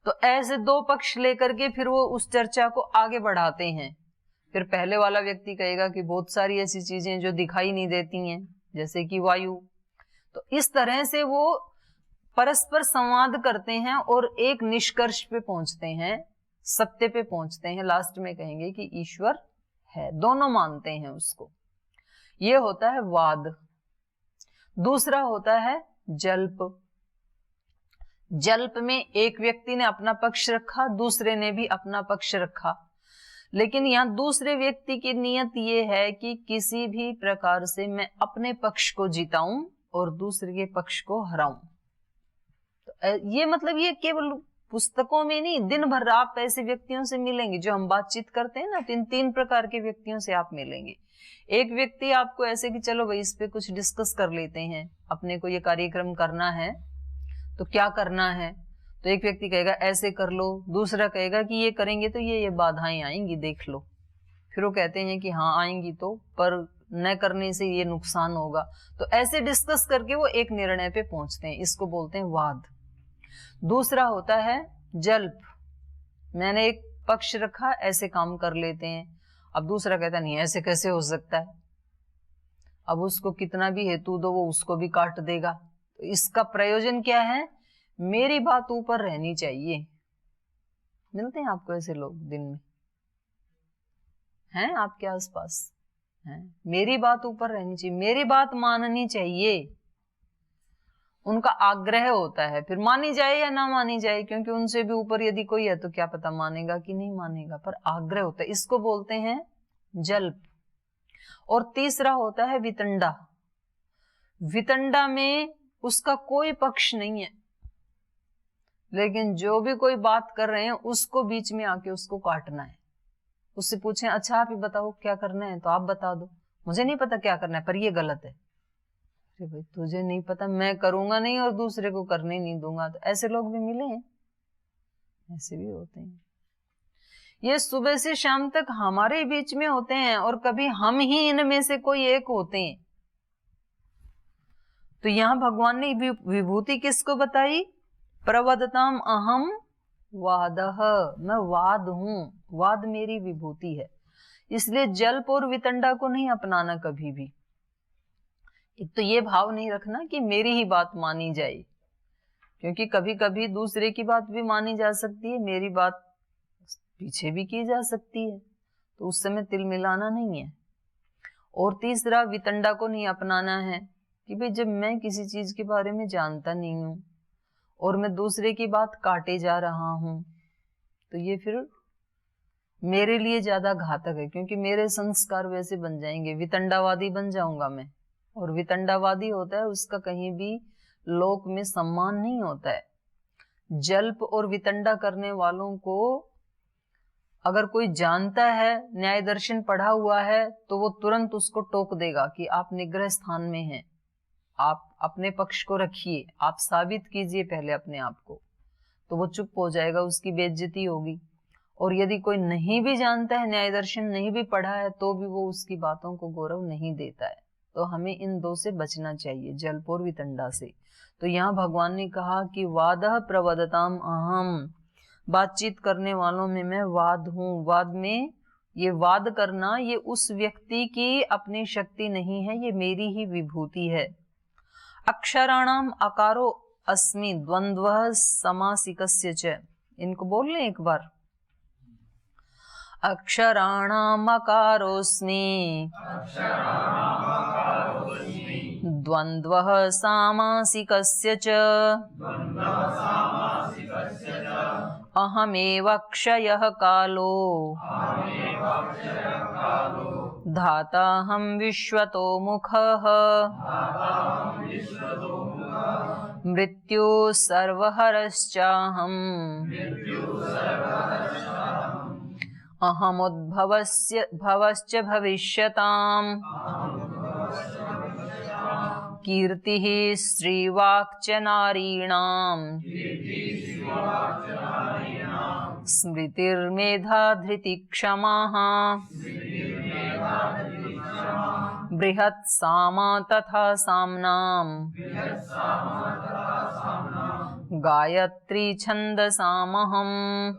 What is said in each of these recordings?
तो ऐसे दो पक्ष लेकर के फिर वो उस चर्चा को आगे बढ़ाते हैं। फिर पहले वाला व्यक्ति कहेगा कि बहुत सारी ऐसी चीजें जो दिखाई नहीं देती हैं, जैसे कि वायु। तो इस तरह से वो परस्पर संवाद करते हैं और एक निष्कर्ष पे पहुंचते हैं, सत्य पे पहुंचते हैं। लास्ट में कहेंगे कि ईश्वर है, दोनों मानते हैं उसको। ये होता है वाद। दूसरा होता है जल्प। जल्प में एक व्यक्ति ने अपना पक्ष रखा, दूसरे ने भी अपना पक्ष रखा, लेकिन यहां दूसरे व्यक्ति की नियत यह है कि किसी भी प्रकार से मैं अपने पक्ष को जिताऊं और दूसरे के पक्ष को हराऊं। तो ये मतलब ये केवल पुस्तकों में नहीं, दिन भर आप ऐसे व्यक्तियों से मिलेंगे जो हम बातचीत करते हैं ना, तो इन तीन प्रकार के व्यक्तियों से आप मिलेंगे। एक व्यक्ति आपको ऐसे कि चलो भाई इस पे कुछ डिस्कस कर लेते हैं, अपने को ये कार्यक्रम करना है तो क्या करना है, तो एक व्यक्ति कहेगा ऐसे कर लो, दूसरा कहेगा कि ये करेंगे तो ये बाधाएं आएंगी, देख लो। फिर वो कहते हैं कि हाँ आएंगी तो, पर न करने से ये नुकसान होगा। तो ऐसे डिस्कस करके वो एक निर्णय पे पहुंचते हैं, इसको बोलते हैं वाद। दूसरा होता है जल्प। मैंने एक पक्ष रखा, ऐसे काम कर लेते हैं। अब दूसरा कहता नहीं ऐसे कैसे हो सकता है, अब उसको कितना भी हेतु दो वो उसको भी काट देगा। तो इसका प्रयोजन क्या है, मेरी बात ऊपर रहनी चाहिए। मिलते हैं आपको ऐसे लोग दिन में, हैं आपके आसपास हैं, मेरी बात ऊपर रहनी चाहिए, मेरी बात माननी चाहिए। उनका आग्रह होता है, फिर मानी जाए या ना मानी जाए, क्योंकि उनसे भी ऊपर यदि कोई है तो क्या पता मानेगा कि नहीं मानेगा, पर आग्रह होता है। इसको बोलते हैं जल्प। और तीसरा होता है वितंडा। वितंडा में उसका कोई पक्ष नहीं है, लेकिन जो भी कोई बात कर रहे हैं उसको बीच में आके उसको काटना है। उससे पूछें अच्छा आप ही बताओ क्या करना है, तो आप बता दो, मुझे नहीं पता क्या करना है पर ये गलत है। अरे भाई तुझे नहीं पता, मैं करूंगा नहीं और दूसरे को करने नहीं दूंगा। तो ऐसे लोग भी मिले हैं, ऐसे भी होते हैं। ये सुबह से शाम तक हमारे बीच में होते हैं और कभी हम ही इनमें से कोई एक होते हैं। तो यहां भगवान ने विभूति किसको बताई, प्रवदताम अहम वादः, मैं वाद हूं, वाद मेरी विभूति है। इसलिए जल्प और वितंडा को नहीं अपनाना कभी भी। एक तो ये भाव नहीं रखना कि मेरी ही बात मानी जाए, क्योंकि कभी कभी दूसरे की बात भी मानी जा सकती है, मेरी बात पीछे भी की जा सकती है, तो उस समय तिल मिलाना नहीं है। और तीसरा वितंडा को नहीं अपनाना है कि भाई जब मैं किसी चीज के बारे में जानता नहीं हूं और मैं दूसरे की बात काटे जा रहा हूं, तो ये फिर मेरे लिए ज्यादा घातक है, क्योंकि मेरे संस्कार वैसे बन जाएंगे, वितंडावादी बन जाऊंगा मैं। और वितंडावादी होता है उसका कहीं भी लोक में सम्मान नहीं होता है। जल्प और वितंडा करने वालों को अगर कोई जानता है, न्याय दर्शन पढ़ा हुआ है, तो वो तुरंत उसको टोक देगा कि आप निग्रह स्थान में हैं, आप अपने पक्ष को रखिए, आप साबित कीजिए पहले अपने आप को। तो वो चुप हो जाएगा, उसकी बेइज्जती होगी। और यदि कोई नहीं भी जानता है, न्याय दर्शन नहीं भी पढ़ा है, तो भी वो उसकी बातों को गौरव नहीं देता है। तो हमें इन दो से बचना चाहिए, जल्प और वितंडा से। तो यहाँ भगवान ने कहा कि वादः प्रवदताम अहम, बातचीत करने वालों में मैं वाद हूं। वाद में ये वाद करना, ये उस व्यक्ति की अपनी शक्ति नहीं है, ये मेरी ही विभूति है। अक्षराणाम अकारो अस्मि द्वंद्वः समासिकस्य च, इनको बोल लें एक बार। अक्षराणाम अकारोस्मि द्वंद्वः सामासिकस्य च अहमेव क्षयः कालो धाताहं विश्वतो मुखः मृत्यु सर्वहरश्चाहम् अहमुद्भवश्च भविष्यताम् कीर्तिः श्रीवाक्च नारीणाम् स्मृतिर्मेधा धृतिः क्षमाः बृहत् सामा तथा साम्नाम् गायत्री छन्दसामहम्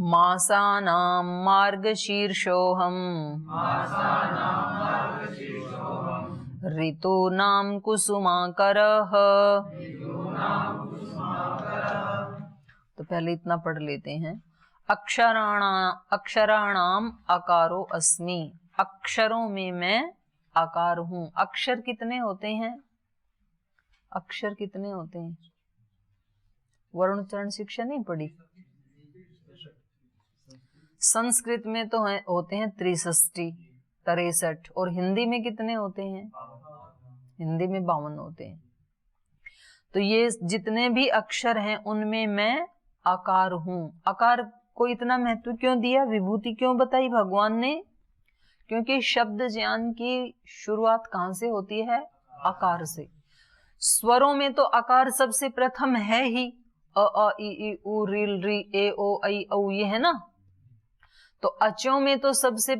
मासानां मार्गशीर्षोऽहम् ऋतूनां कुसुमाकरः। तो पहले इतना पढ़ लेते हैं। अक्षराणाम अकारो अस्मि, अक्षरों में मैं आकार हूं। अक्षर कितने होते हैं? अक्षर कितने होते हैं? वर्णोच्चारण शिक्षा नहीं पढ़ी? संस्कृत में तो होते हैं 63 और हिंदी में कितने होते हैं? हिंदी में 52 होते हैं। तो ये जितने भी अक्षर हैं उनमें मैं आकार हूं। आकार को इतना महत्व क्यों दिया, विभूति क्यों बताई भगवान ने? क्योंकि शब्द ज्ञान की शुरुआत कहां से होती है? आकार से। स्वरों में तो आकार सबसे प्रथम है ही, अ इ ई उ ऋ ऋ ए ओ ऐ औ, ये है ना। तो अचों में तो सबसे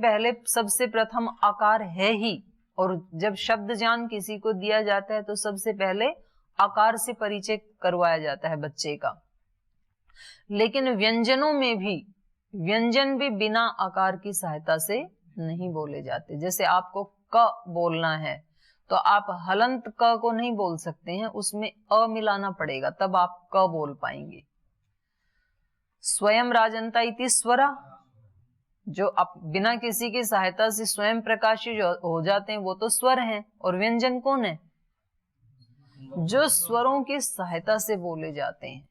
प्रथम आकार है ही, और जब शब्द ज्ञान किसी को दिया जाता है तो सबसे पहले आकार से परिचय करवाया जाता है बच्चे का। लेकिन व्यंजनों में भी, व्यंजन भी बिना आकार की सहायता से नहीं बोले जाते। जैसे आपको क बोलना है तो आप हलंत क को नहीं बोल सकते हैं, उसमें अ मिलाना पड़ेगा, तब आप क बोल पाएंगे। स्वयं राजंता इति स्वरा, जो आप बिना किसी की सहायता से स्वयं प्रकाशित हो जाते हैं वो तो स्वर हैं। और व्यंजन कौन है? जो स्वरों की सहायता से बोले जाते हैं,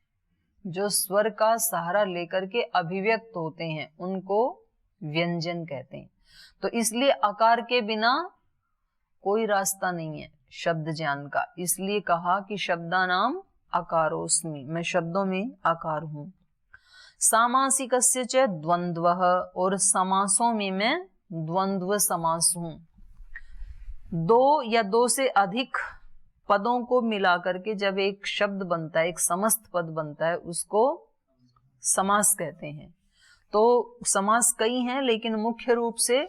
जो स्वर का सहारा लेकर के अभिव्यक्त होते हैं, उनको व्यंजन कहते हैं। तो इसलिए आकार के बिना कोई रास्ता नहीं है शब्द ज्ञान का। इसलिए कहा कि शब्दानाम आकारोस्मि, मैं शब्दों में आकार हूं। सामासिकस्य च द्वंद्वः, और समासों में मैं द्वंद्व समास हूं। दो या दो से अधिक पदों को मिलाकर के जब एक शब्द बनता है, एक समस्त पद बनता है, उसको समास कहते हैं। तो समास कई हैं, लेकिन मुख्य रूप से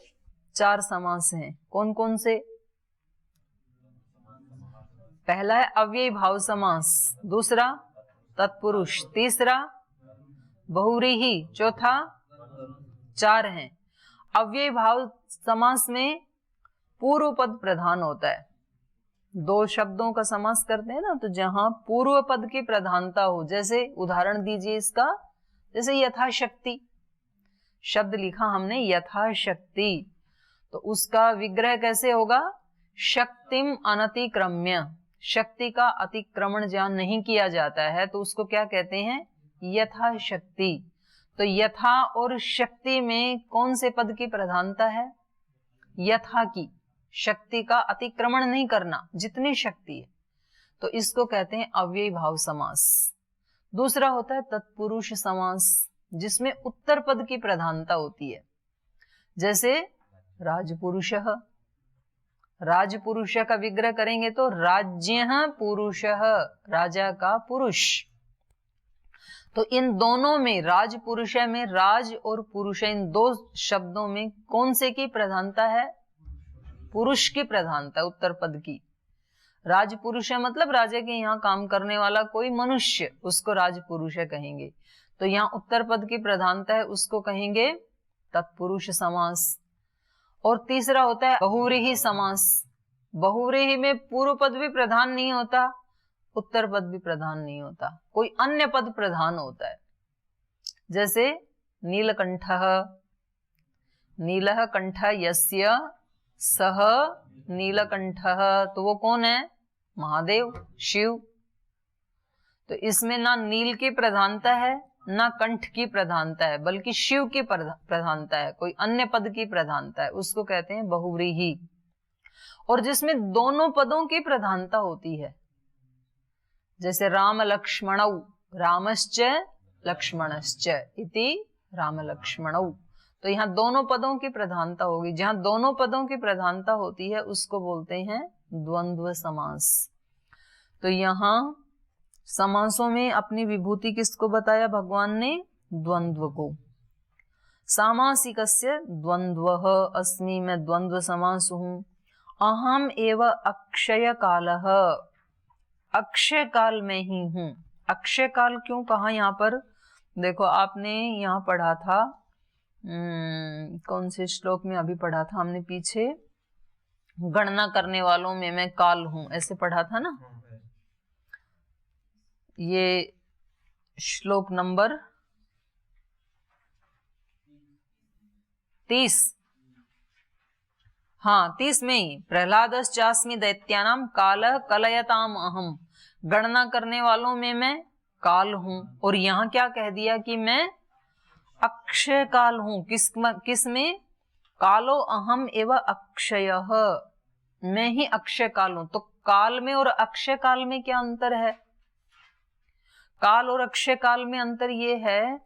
4 समास हैं। कौन कौन से? पहला है अव्ययी भाव समास, दूसरा तत्पुरुष, तीसरा बहुव्रीहि, चौथा, 4 हैं। अव्ययी भाव समास में पूर्व पद प्रधान होता है। 2 शब्दों का समास करते हैं ना, तो जहां पूर्व पद की प्रधानता हो, जैसे उदाहरण दीजिए इसका, जैसे यथाशक्ति शब्द लिखा हमने, यथाशक्ति, तो उसका विग्रह कैसे होगा? शक्तिम अनतिक्रम्य, शक्ति का अतिक्रमण जहां नहीं किया जाता है तो उसको क्या कहते हैं? यथाशक्ति। तो यथा और शक्ति में कौन से पद की प्रधानता है? यथा की, शक्ति का अतिक्रमण नहीं करना, जितनी शक्ति है, तो इसको कहते हैं अव्ययी भाव समास। दूसरा होता है तत्पुरुष समास, जिसमें उत्तर पद की प्रधानता होती है। जैसे राजपुरुषः, राजपुरुष का विग्रह करेंगे तो राज्यः पुरुषः, राजा का पुरुष। तो इन दोनों में, राजपुरुष में राज और पुरुष, इन 2 शब्दों में कौन से की प्रधानता है? पुरुष की प्रधानता, उत्तर पद की। राजपुरुष मतलब राजा के यहाँ काम करने वाला कोई मनुष्य, उसको राजपुरुष कहेंगे। तो यहाँ उत्तर पद की प्रधानता है, उसको कहेंगे तत्पुरुष समास। और तीसरा होता है बहुव्रीहि समास। बहुव्रीहि में पूर्व पद भी प्रधान नहीं होता, उत्तर पद भी प्रधान नहीं होता, कोई अन्य पद प्रधान होता है। जैसे नीलकंठः, नीलः कंठः यस्य सह नीलकंठः, तो वो कौन है? महादेव, शिव। तो इसमें ना नील की प्रधानता है, ना कंठ की प्रधानता है, बल्कि शिव की प्रधानता है, कोई अन्य पद की प्रधानता है, उसको कहते हैं बहुव्रीहि। और जिसमें दोनों पदों की प्रधानता होती है, जैसे राम लक्ष्मणौ, रामश्च लक्ष्मणश्च इति राम लक्ष्मणौ, तो यहाँ दोनों पदों की प्रधानता होगी। जहां दोनों पदों की प्रधानता होती है उसको बोलते हैं द्वंद्व समास। तो यहाँ समासों में अपनी विभूति किसको बताया भगवान ने? द्वंद्व को। सामासिकस्य द्वंद्वः अस्मि, मैं द्वंद्व समास हूं। अहम एव अक्षय कालः, अक्षय काल में ही हूं। अक्षय काल क्यों कहा यहाँ पर? देखो आपने यहाँ पढ़ा था, कौन से श्लोक में अभी पढ़ा था हमने पीछे, गणना करने वालों में मैं काल हूं, ऐसे पढ़ा था ना। ये श्लोक नंबर 30, हाँ 30 में ही, प्रहलादश्चास्मि दैत्यानाम कालः कलयताम अहम, गणना करने वालों में मैं काल हूं। और यहां क्या कह दिया कि मैं अक्षय काल हूं। किस में? कालो अहम एवं अक्षयः, मैं ही अक्षय काल हूं। तो काल में और अक्षय काल में क्या अंतर है? काल और अक्षय काल में अंतर ये है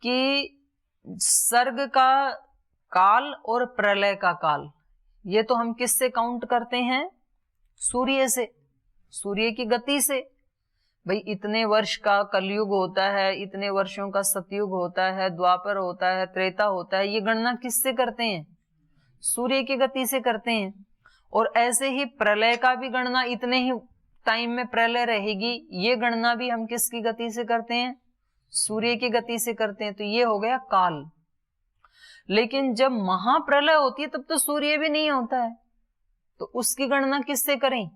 कि सर्ग का काल और प्रलय का काल, ये तो हम किससे काउंट करते हैं? सूर्य से, सूर्य की गति से। भाई इतने वर्ष का कलयुग होता है, इतने वर्षों का सतयुग होता है, द्वापर होता है, त्रेता होता है, ये गणना किससे करते हैं? सूर्य की गति से करते हैं। और ऐसे ही प्रलय का भी गणना, इतने ही टाइम में प्रलय रहेगी, ये गणना भी हम किसकी गति से करते हैं? सूर्य की गति से करते हैं। तो ये हो गया काल। लेकिन जब महाप्रलय होती है तब तो सूर्य भी नहीं होता है, तो उसकी गणना किससे करें?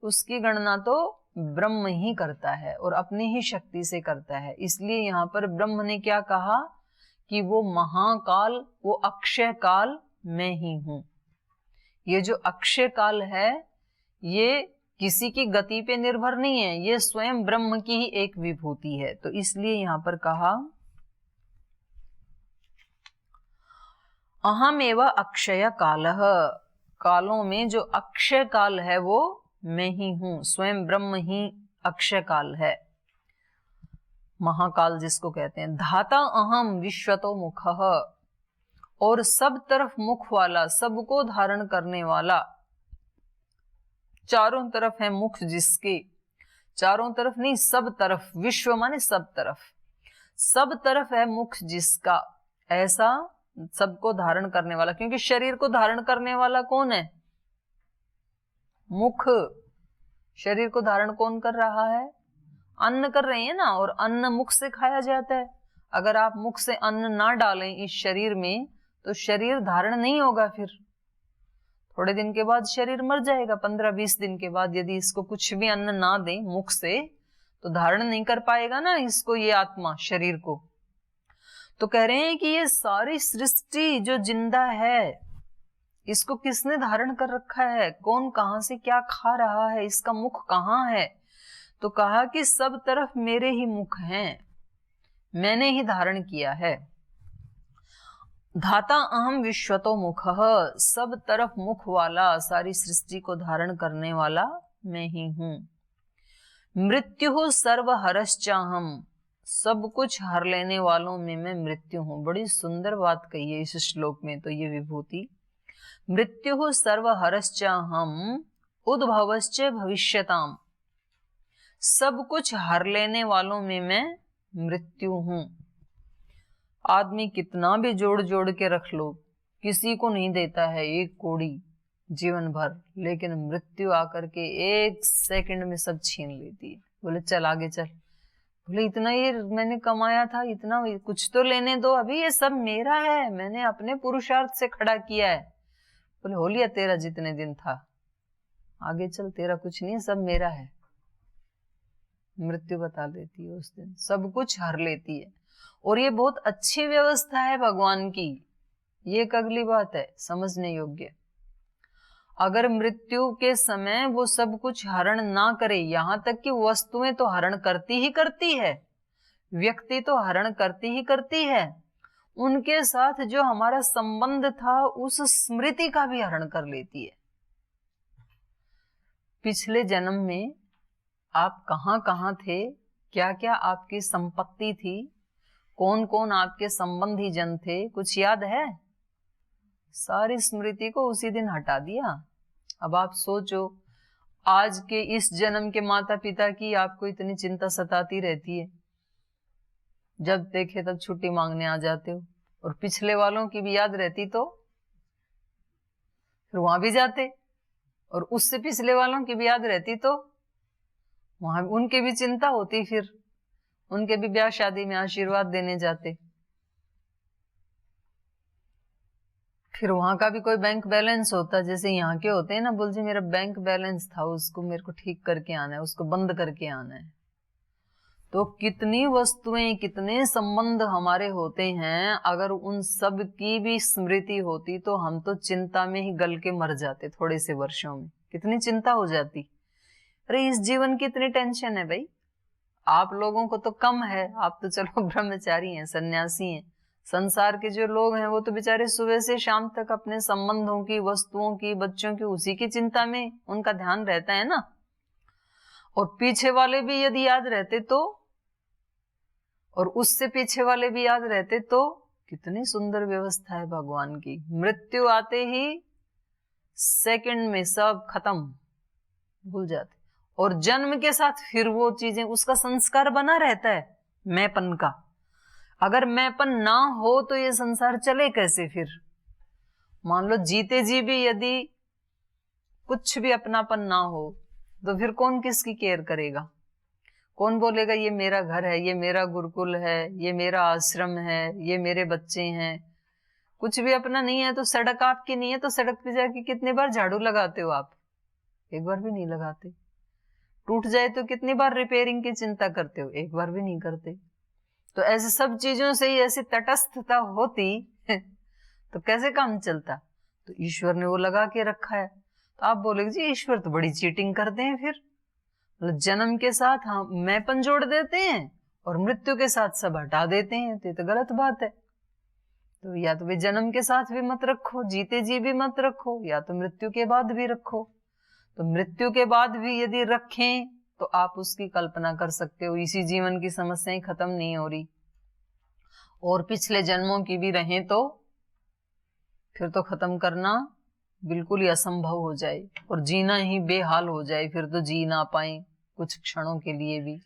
उसकी गणना तो ब्रह्म ही करता है और अपनी ही शक्ति से करता है। इसलिए यहाँ पर ब्रह्म ने क्या कहा कि वो महाकाल, वो अक्षय काल मैं ही हूं। ये जो अक्षय काल है ये किसी की गति पे निर्भर नहीं है, ये स्वयं ब्रह्म की ही एक विभूति है। तो इसलिए यहाँ पर कहा अहम एवं अक्षय कालः, कालों में जो अक्षय काल है वो मैं ही हूं, स्वयं ब्रह्म ही अक्षय काल है, महाकाल जिसको कहते हैं। धाता अहम विश्वतो मुखः, और सब तरफ मुख वाला, सबको धारण करने वाला, चारों तरफ है मुख जिसके, चारों तरफ नहीं सब तरफ, विश्व माने सब तरफ, सब तरफ है मुख जिसका, ऐसा सबको धारण करने वाला। क्योंकि शरीर को धारण करने वाला कौन है? मुख। शरीर को धारण कौन कर रहा है? अन्न कर रहे हैं ना, और अन्न मुख से खाया जाता है। अगर आप मुख से अन्न ना डालें इस शरीर में तो शरीर धारण नहीं होगा। फिर थोड़े दिन के बाद शरीर मर जाएगा, 15-20 दिन के बाद यदि इसको कुछ भी अन्न ना दें मुख से तो धारण नहीं कर पाएगा ना इसको, ये आत्मा शरीर को। तो कह रहे हैं कि ये सारी सृष्टि जो जिंदा है इसको किसने धारण कर रखा है? कौन कहां से क्या खा रहा है? इसका मुख कहां है? तो कहा कि सब तरफ मेरे ही मुख हैं, मैंने ही धारण किया है। धाता अहम विश्वतो मुखः, सब तरफ मुख वाला, सारी सृष्टि को धारण करने वाला मैं ही हूं। मृत्यु सर्वहरश्चाहम, सब कुछ हर लेने वालों में मैं मृत्यु हूं। बड़ी सुंदर बात कही है इस श्लोक में तो ये विभूति। मृत्यु सर्वहरश्चाहम उद्भवश्च भविष्यताम, सब कुछ हर लेने वालों में मैं मृत्यु हूं। आदमी कितना भी जोड़ जोड़ के रख लो, किसी को नहीं देता है एक कौड़ी जीवन भर, लेकिन मृत्यु आकर के 1 सेकंड में सब छीन लेती है। बोले चल आगे चल, बोले इतना ये मैंने कमाया था, इतना कुछ तो लेने दो, अभी ये सब मेरा है, मैंने अपने पुरुषार्थ से खड़ा किया है। बोले हो लिया तेरा जितने दिन था, आगे चल, तेरा कुछ नहीं, सब मेरा है। मृत्यु बता देती है उस दिन, सब कुछ हर लेती है। और ये बहुत अच्छी व्यवस्था है भगवान की, ये एक अगली बात है समझने योग्य। अगर मृत्यु के समय वो सब कुछ हरण ना करे, यहां तक कि वस्तुएं तो हरण करती ही करती है, व्यक्ति तो हरण करती ही करती है, उनके साथ जो हमारा संबंध था उस स्मृति का भी हरण कर लेती है। पिछले जन्म में आप कहां कहां थे, क्या क्या आपकी संपत्ति थी, कौन कौन आपके संबंधी जन थे, कुछ याद है? सारी स्मृति को उसी दिन हटा दिया। अब आप सोचो, आज के इस जन्म के माता पिता की आपको इतनी चिंता सताती रहती है, जब देखे तब छुट्टी मांगने आ जाते हो, और पिछले वालों की भी याद रहती तो फिर वहां भी जाते, और उससे पिछले वालों की भी याद रहती तो वहां उनके भी चिंता होती, फिर उनके भी ब्याह शादी में आशीर्वाद देने जाते, फिर वहां का भी कोई बैंक बैलेंस होता, जैसे यहाँ के होते हैं ना, बोल जी मेरा बैंक बैलेंस था, उसको मेरे को ठीक करके आना है, उसको बंद करके आना है। तो कितनी वस्तुएं, कितने संबंध हमारे होते हैं, अगर उन सब की भी स्मृति होती तो हम तो चिंता में ही गल के मर जाते थोड़े से वर्षों में, कितनी चिंता हो जाती। अरे इस जीवन की इतनी टेंशन है भाई, आप लोगों को तो कम है, आप तो चलो ब्रह्मचारी हैं, सन्यासी हैं। संसार के जो लोग हैं वो तो बेचारे सुबह से शाम तक अपने संबंधों की, वस्तुओं की, बच्चों की, उसी की चिंता में उनका ध्यान रहता है ना। और पीछे वाले भी यदि याद रहते तो, और उससे पीछे वाले भी याद रहते तो, कितनी सुंदर व्यवस्था है भगवान की। मृत्यु आते ही सेकंड में सब खत्म, भूल जाते। और जन्म के साथ फिर वो चीजें, उसका संस्कार बना रहता है मैंपन का। अगर मैंपन ना हो तो ये संसार चले कैसे फिर। मान लो जीते जी भी यदि कुछ भी अपनापन ना हो तो फिर कौन किसकी केयर करेगा, कौन बोलेगा ये मेरा घर है, ये मेरा गुरुकुल है, ये मेरा आश्रम है, ये मेरे बच्चे हैं। कुछ भी अपना नहीं है तो सड़क आपकी नहीं है तो सड़क पे जाके कितने बार झाड़ू लगाते हो आप? एक बार भी नहीं लगाते। टूट जाए तो कितनी बार रिपेयरिंग की चिंता करते हो? एक बार भी नहीं करते। तो ऐसे सब चीजों से ही ऐसी तटस्थता होती तो कैसे काम चलता? तो ईश्वर ने वो लगा के रखा है। तो आप बोलेगे जी ईश्वर तो बड़ी चीटिंग करते हैं, फिर मतलब जन्म के साथ हम मैंपन जोड़ देते हैं और मृत्यु के साथ सब हटा देते हैं, तो ये तो गलत बात है। तो या तो वे जन्म के साथ भी मत रखो, जीते जी भी मत रखो, या तो मृत्यु के बाद भी रखो। तो मृत्यु के बाद भी यदि रखें तो आप उसकी कल्पना कर सकते हो, इसी जीवन की समस्याएं खत्म नहीं हो रही, और पिछले जन्मों की भी रहें तो फिर तो खत्म करना बिल्कुल ही असंभव हो जाए और जीना ही बेहाल हो जाए, फिर तो जी ना पाए कुछ क्षणों के लिए भी।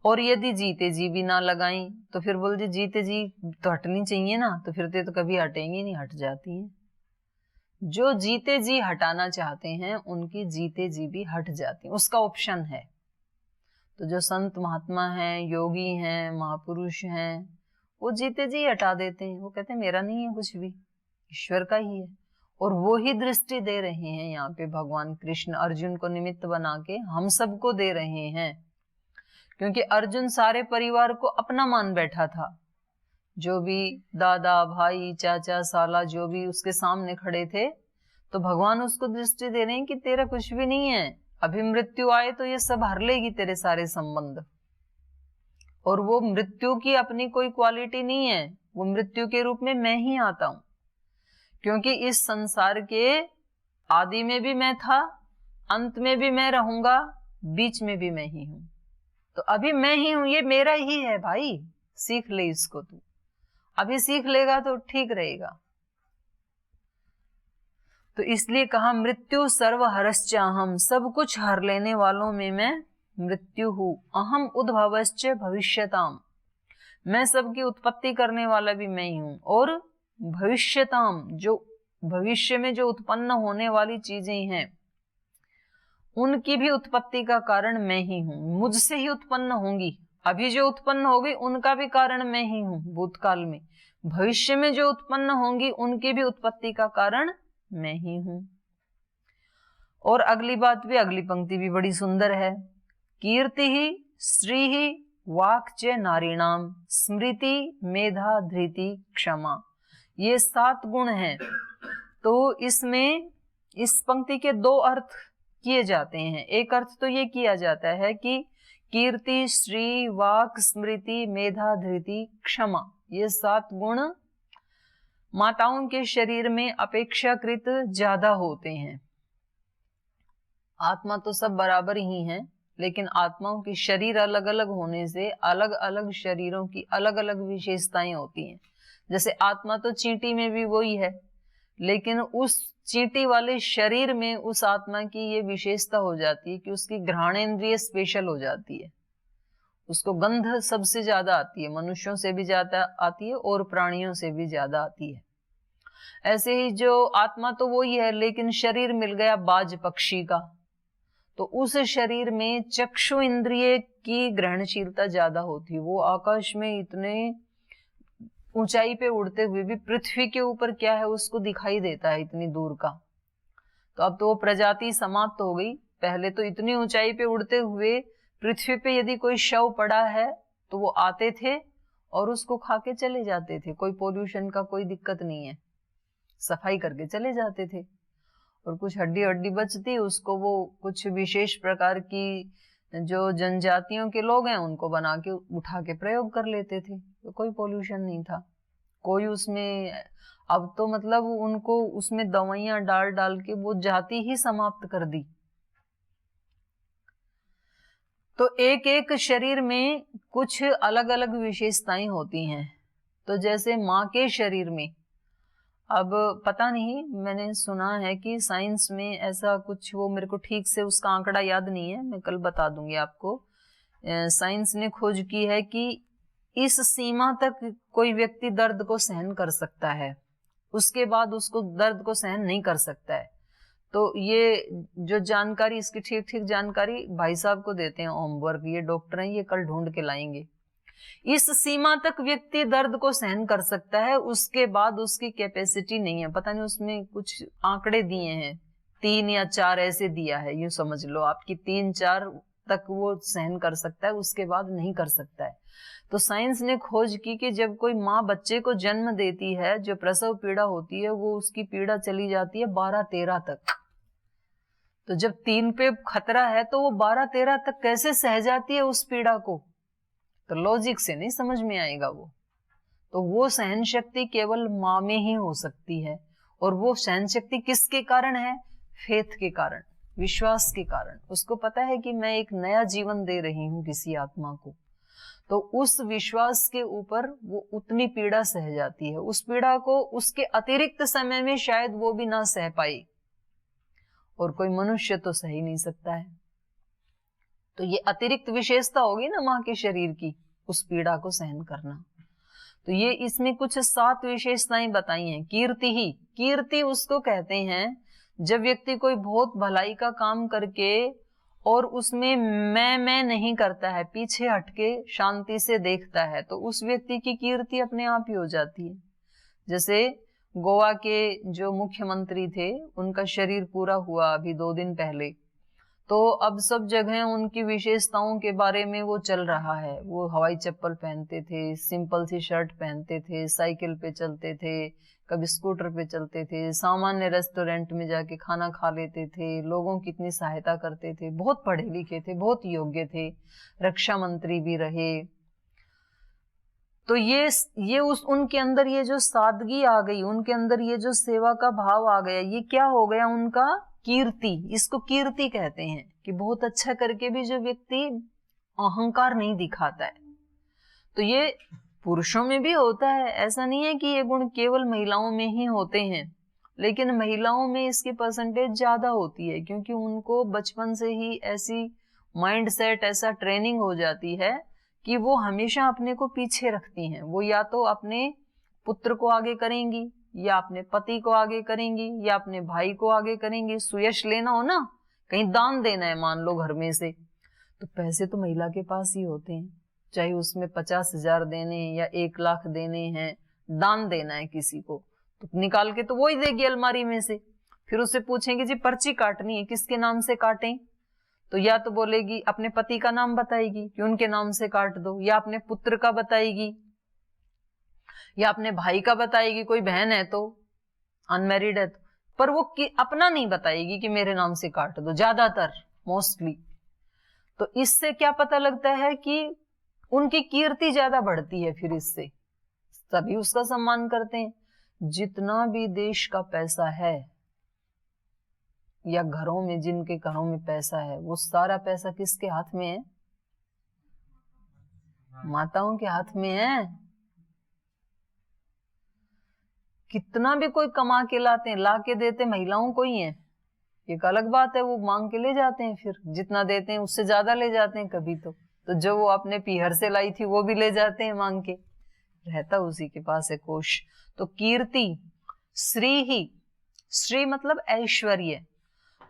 और यदि जीते जी भी ना लगाएं तो फिर बोल जी जीते जी तो हटनी चाहिए ना, तो फिर तो कभी हटेंगी नहीं, हट जाती हैं। जो जीते जी हटाना चाहते हैं उनकी जीते जी भी हट जाती हैं, उसका ऑप्शन है। तो जो संत महात्मा हैं, योगी हैं, महापुरुष हैं, वो जीते जी हटा देते हैं। वो कहते हैं मेरा नहीं है कुछ भी, ईश्वर का ही है। और वो ही दृष्टि दे रहे हैं यहाँ पे भगवान कृष्ण, अर्जुन को निमित्त बना के हम सबको दे रहे हैं। क्योंकि अर्जुन सारे परिवार को अपना मान बैठा था, जो भी दादा, भाई, चाचा, साला जो भी उसके सामने खड़े थे, तो भगवान उसको दृष्टि दे रहे हैं कि तेरा कुछ भी नहीं है, अभी मृत्यु आए तो ये सब हर लेगी तेरे सारे संबंध। और वो मृत्यु की अपनी कोई क्वालिटी नहीं है, वो मृत्यु के रूप में मैं ही आता हूं। क्योंकि इस संसार के आदि में भी मैं था, अंत में भी मैं रहूंगा, बीच में भी मैं ही हूं। तो अभी मैं ही हूं, ये मेरा ही है भाई, सीख ले इसको। तू अभी सीख लेगा तो ठीक रहेगा। तो इसलिए कहा मृत्यु सर्व हरश्चाहम, सब कुछ हर लेने वालों में मैं मृत्यु हूं। अहम उद्भवश्च भविष्यताम, मैं सबकी उत्पत्ति करने वाला भी मैं ही हूं। और भविष्यताम, जो भविष्य में जो उत्पन्न होने वाली चीजें हैं उनकी भी उत्पत्ति का कारण मैं ही हूं, मुझसे ही उत्पन्न होंगी। अभी जो उत्पन्न होगी उनका भी कारण मैं ही हूं भूतकाल में, भविष्य में जो उत्पन्न होंगी उनकी भी उत्पत्ति का कारण मैं ही हूं। और अगली बात भी, अगली पंक्ति भी बड़ी सुंदर है। कीर्ति ही श्री ही वाक्च नारीणाम, स्मृति मेधा धृति क्षमा, ये 7 गुण हैं। तो इसमें इस पंक्ति के 2 अर्थ किए जाते हैं। एक अर्थ तो ये किया जाता है कि कीर्ति, श्री, वाक, स्मृति, मेधा, धृति, क्षमा, ये 7 गुण माताओं के शरीर में अपेक्षाकृत ज्यादा होते हैं। आत्मा तो सब बराबर ही हैं, लेकिन आत्माओं के शरीर अलग अलग होने से अलग अलग शरीरों की अलग अलग विशेषताएं होती हैं। जैसे आत्मा तो चींटी में भी वही है, लेकिन उस चींटी वाले शरीर में उस आत्मा की ये विशेषता हो जाती है कि उसकी घ्राणेन्द्रिय स्पेशल हो जाती है, उसको गंध सबसे ज्यादा आती है, मनुष्यों से भी ज्यादा आती है और प्राणियों से भी ज्यादा आती है। ऐसे ही जो आत्मा तो वही है, लेकिन शरीर मिल गया बाज पक्षी का, तो उस शरीर में चक्षु इंद्रिय की ग्रहणशीलता ज्यादा होती है। वो आकाश में इतने ऊंचाई पे उड़ते हुए भी पृथ्वी के ऊपर क्या है उसको दिखाई देता है इतनी दूर का। तो अब तो वो प्रजाति समाप्त हो गई। पहले तो इतनी ऊंचाई पे उड़ते हुए पृथ्वी पे यदि कोई शव पड़ा है तो वो आते थे और उसको खा के चले जाते थे। कोई पोल्यूशन का कोई दिक्कत नहीं है, सफाई करके चले जाते थे। और कुछ हड्डी हड्डी बचती उसको वो कुछ विशेष प्रकार की जो जनजातियों के लोग हैं उनको बना के उठा के प्रयोग कर लेते थे। तो कोई पोल्यूशन नहीं था कोई उसमें। अब तो मतलब उनको उसमें दवाइयां डाल डाल के वो जाति ही समाप्त कर दी। तो एक एक शरीर में कुछ अलग अलग विशेषताएं होती हैं। तो जैसे माँ के शरीर में, अब पता नहीं, मैंने सुना है कि साइंस में ऐसा कुछ, वो मेरे को ठीक से उसका आंकड़ा याद नहीं है, मैं कल बता दूंगी आपको। साइंस ने खोज की है कि इस सीमा तक कोई व्यक्ति दर्द को सहन कर सकता है, उसके बाद उसको दर्द को सहन नहीं कर सकता है। तो ये जो जानकारी, इसकी ठीक ठीक जानकारी भाई साहब को देते हैं होमवर्क, ये डॉक्टर हैं, ये कल ढूंढ के लाएंगे। इस सीमा तक व्यक्ति दर्द को सहन कर सकता है, उसके बाद उसकी कैपेसिटी नहीं है। पता नहीं उसमें कुछ आंकड़े दिए हैं, 3 या 4 ऐसे दिया है, यूं समझ लो आपकी 3-4 तक वो सहन कर सकता है, उसके बाद नहीं कर सकता है। तो साइंस ने खोज की कि जब कोई माँ बच्चे को जन्म देती है, जो प्रसव पीड़ा होती है वो उसकी पीड़ा चली जाती है 12-13 तक। तो जब 3 पे खतरा है तो वो 12-13 तक कैसे सह जाती है उस पीड़ा को? तो लॉजिक से नहीं समझ में आएगा वो। तो वो सहन शक्ति केवल माँ में ही हो सकती है। और वो सहन शक्ति किसके कारण है? फेथ के कारण, विश्वास के कारण। उसको पता है कि मैं एक नया जीवन दे रही हूँ किसी आत्मा को, तो उस विश्वास के ऊपर वो उतनी पीड़ा सह जाती है। उस पीड़ा को उसके अतिरिक्त समय में शायद वो भी ना सह पाई, और कोई मनुष्य तो सह ही नहीं सकता है। तो ये अतिरिक्त विशेषता होगी ना माँ के शरीर की, उस पीड़ा को सहन करना। तो ये इसमें कुछ 7 विशेषताएं बताई हैं। कीर्ति ही, कीर्ति उसको कहते हैं जब व्यक्ति कोई बहुत भलाई का काम करके और उसमें मैं नहीं करता है, पीछे हटके शांति से देखता है, तो उस व्यक्ति की कीर्ति अपने आप ही हो जाती है। जैसे गोवा के जो मुख्यमंत्री थे, उनका शरीर पूरा हुआ अभी 2 दिन पहले, तो अब सब जगह उनकी विशेषताओं के बारे में वो चल रहा है। वो हवाई चप्पल पहनते थे, सिंपल सी शर्ट पहनते थे, साइकिल पे चलते थे, कभी स्कूटर पे चलते थे, सामान्य रेस्टोरेंट में जाके खाना खा लेते थे, लोगों की इतनी सहायता करते थे, बहुत पढ़े लिखे थे, बहुत योग्य थे, रक्षा मंत्री भी रहे। तो ये उनके अंदर ये जो सादगी आ गई, उनके अंदर ये जो सेवा का भाव आ गया, ये क्या हो गया उनका? कीर्ति। इसको कीर्ति कहते हैं कि बहुत अच्छा करके भी जो व्यक्ति अहंकार नहीं दिखाता है। तो ये पुरुषों में भी होता है, ऐसा नहीं है कि ये गुण केवल महिलाओं में ही होते हैं, लेकिन महिलाओं में इसकी परसेंटेज ज्यादा होती है, क्योंकि उनको बचपन से ही ऐसी माइंड सेट, ऐसा ट्रेनिंग हो जाती है कि वो हमेशा अपने को पीछे रखती हैं। वो या तो अपने पुत्र को आगे करेंगी, या अपने पति को आगे करेंगी, या अपने भाई को आगे करेंगी। सुयश लेना हो ना, कहीं दान देना है मान लो घर में से, तो पैसे तो महिला के पास ही होते हैं, चाहे उसमें 50,000 देने या 1 लाख देने हैं, दान देना है किसी को, तो निकाल के तो वो ही देगी अलमारी में से। फिर उससे पूछेंगे जी पर्ची काटनी है, किसके नाम से काटें? तो या तो बोलेगी अपने पति का नाम बताएगी कि उनके नाम से काट दो, या अपने पुत्र का बताएगी, या अपने भाई का बताएगी, कोई बहन है तो, अनमैरिड है तो, पर वो अपना नहीं बताएगी कि मेरे नाम से काट दो, ज्यादातर मोस्टली। तो इससे क्या पता लगता है कि उनकी कीर्ति ज्यादा बढ़ती है। फिर इससे सभी उसका सम्मान करते हैं। जितना भी देश का पैसा है, या घरों में, जिनके घरों में पैसा है, वो सारा पैसा किसके हाथ में है? माताओं के हाथ में है। कितना भी कोई कमा के लाते हैं, ला के देते महिलाओं को ही है, एक अलग बात है, वो मांग के ले जाते हैं, फिर जितना देते हैं उससे ज्यादा ले जाते हैं कभी तो जो वो अपने पीहर से लाई थी वो भी ले जाते हैं मांग के, रहता उसी के पास है कोष। तो कीर्ति, श्री ही, श्री मतलब ऐश्वर्य।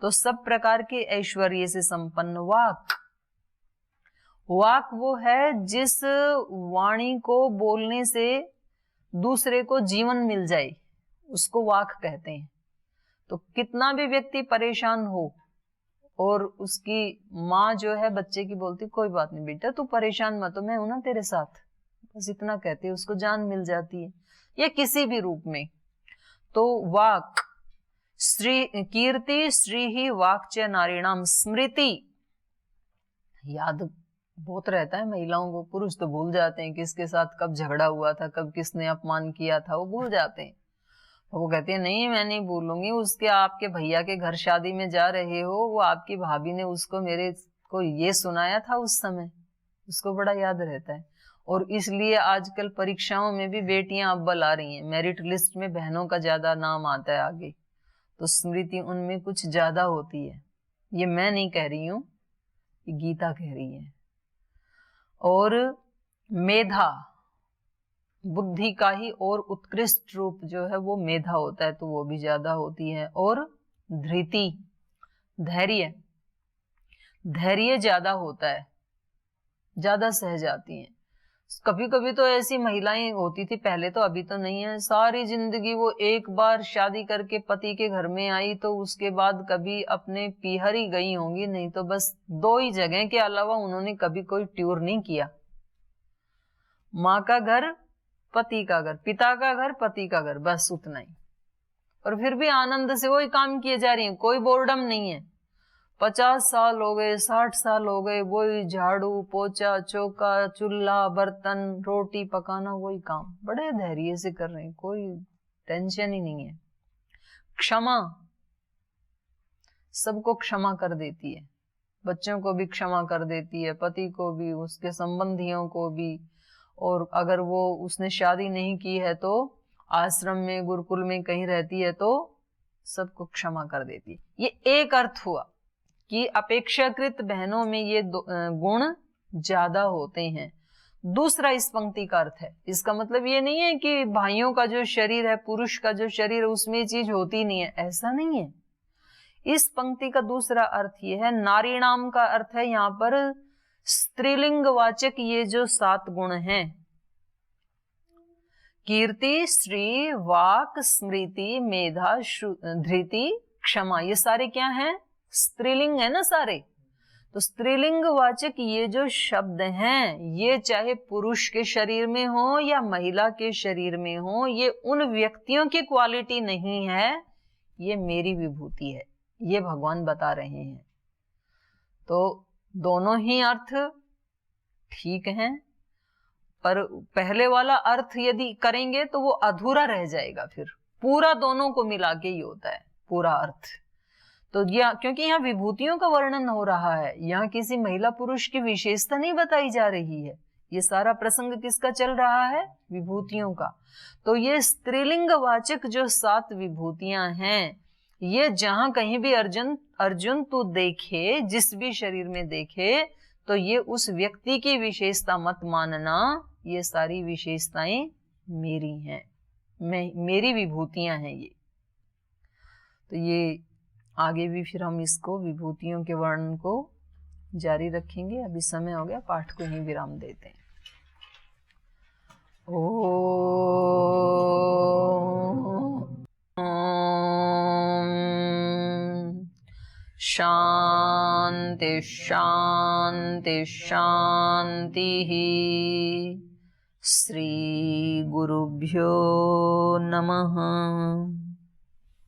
तो सब प्रकार के ऐश्वर्य से संपन्न वाक। वाक वो है जिस वाणी को बोलने से दूसरे को जीवन मिल जाए, उसको वाक कहते हैं। तो कितना भी व्यक्ति परेशान हो और उसकी माँ जो है बच्चे की बोलती कोई बात नहीं बेटा तू परेशान मत हो, मैं हूं ना तेरे साथ, बस इतना कहते हैं, उसको जान मिल जाती है, या किसी भी रूप में। तो वाक श्री कीर्ति श्री ही वाक च नारीणाम स्मृति। याद बहुत रहता है महिलाओं को, पुरुष तो भूल जाते हैं किसके साथ कब झगड़ा हुआ था, कब किसने अपमान किया था, वो भूल जाते हैं। वो कहती है नहीं मैं नहीं भूलूंगी, उसके आपके भैया के घर शादी में जा रहे हो, वो आपकी भाभी ने उसको मेरे को ये सुनाया था उस समय, उसको बड़ा याद रहता है। और इसलिए आजकल परीक्षाओं में भी बेटियां अव्वल आ रही हैं, मेरिट लिस्ट में बहनों का ज्यादा नाम आता है आगे, तो स्मृति उनमें कुछ ज्यादा होती है। ये मैं नहीं कह रही हूं, ये गीता कह रही है। और मेधा, बुद्धि का ही और उत्कृष्ट रूप जो है वो मेधा होता है, तो वो भी ज्यादा होती है। और धृति, धैर्य, धैर्य ज्यादा होता है, ज्यादा सह जाती हैं। कभी कभी तो ऐसी महिलाएं होती थी पहले, तो अभी तो नहीं है, सारी जिंदगी वो एक बार शादी करके पति के घर में आई तो उसके बाद कभी अपने पीहर ही गई होंगी, नहीं तो बस 2 ही जगह के अलावा उन्होंने कभी कोई टूर नहीं किया। माँ का घर, पति का घर, पिता का घर, पति का घर, बस उतना ही। और फिर भी आनंद से वही काम किए जा रही है, कोई बोर्डम नहीं है। 50 साल हो गए, 60 साल हो गए, वही झाड़ू पोछा चौका चूल्हा बर्तन रोटी पकाना, वही काम बड़े धैर्य से कर रहे हैं, कोई टेंशन ही नहीं है। क्षमा, सबको क्षमा कर देती है, बच्चों को भी क्षमा कर देती है, पति को भी, उसके संबंधियों को भी। और अगर वो उसने शादी नहीं की है तो आश्रम में गुरुकुल में कहीं रहती है तो सबको क्षमा कर देती। ये एक अर्थ हुआ कि अपेक्षाकृत बहनों में ये गुण ज्यादा होते हैं। दूसरा इस पंक्ति का अर्थ है, इसका मतलब ये नहीं है कि भाइयों का जो शरीर है, पुरुष का जो शरीर है, उसमें ये चीज होती नहीं है, ऐसा नहीं है। इस पंक्ति का दूसरा अर्थ ये है, नारीणाम का अर्थ है यहाँ पर स्त्रीलिंग वाचक ये जो 7 गुण हैं, कीर्ति श्री वाक स्मृति मेधा धृति क्षमा, ये सारे क्या हैं? स्त्रीलिंग है ना सारे। तो स्त्रीलिंग वाचक ये जो शब्द हैं, ये चाहे पुरुष के शरीर में हो या महिला के शरीर में हो, ये उन व्यक्तियों की क्वालिटी नहीं है, ये मेरी विभूति है, ये भगवान बता रहे हैं। तो दोनों ही अर्थ ठीक हैं, पर पहले वाला अर्थ यदि करेंगे तो वो अधूरा रह जाएगा, फिर पूरा दोनों को मिला के ही होता है पूरा अर्थ। तो क्योंकि यहाँ विभूतियों का वर्णन हो रहा है, यहाँ किसी महिला पुरुष की विशेषता नहीं बताई जा रही है, ये सारा प्रसंग किसका चल रहा है? विभूतियों का। तो ये स्त्रीलिंग वाचक जो 7 विभूतियां हैं, ये जहां कहीं भी अर्जुन तू देखे, जिस भी शरीर में देखे, तो ये उस व्यक्ति की विशेषता मत मानना, ये सारी विशेषताएं मेरी हैं, मेरी विभूतियां हैं ये। तो ये आगे भी फिर हम इसको विभूतियों के वर्णन को जारी रखेंगे। अभी समय हो गया, पाठ को यहीं विराम देते हैं। शांति शांति शांति। श्री गुरुभ्यो नमः।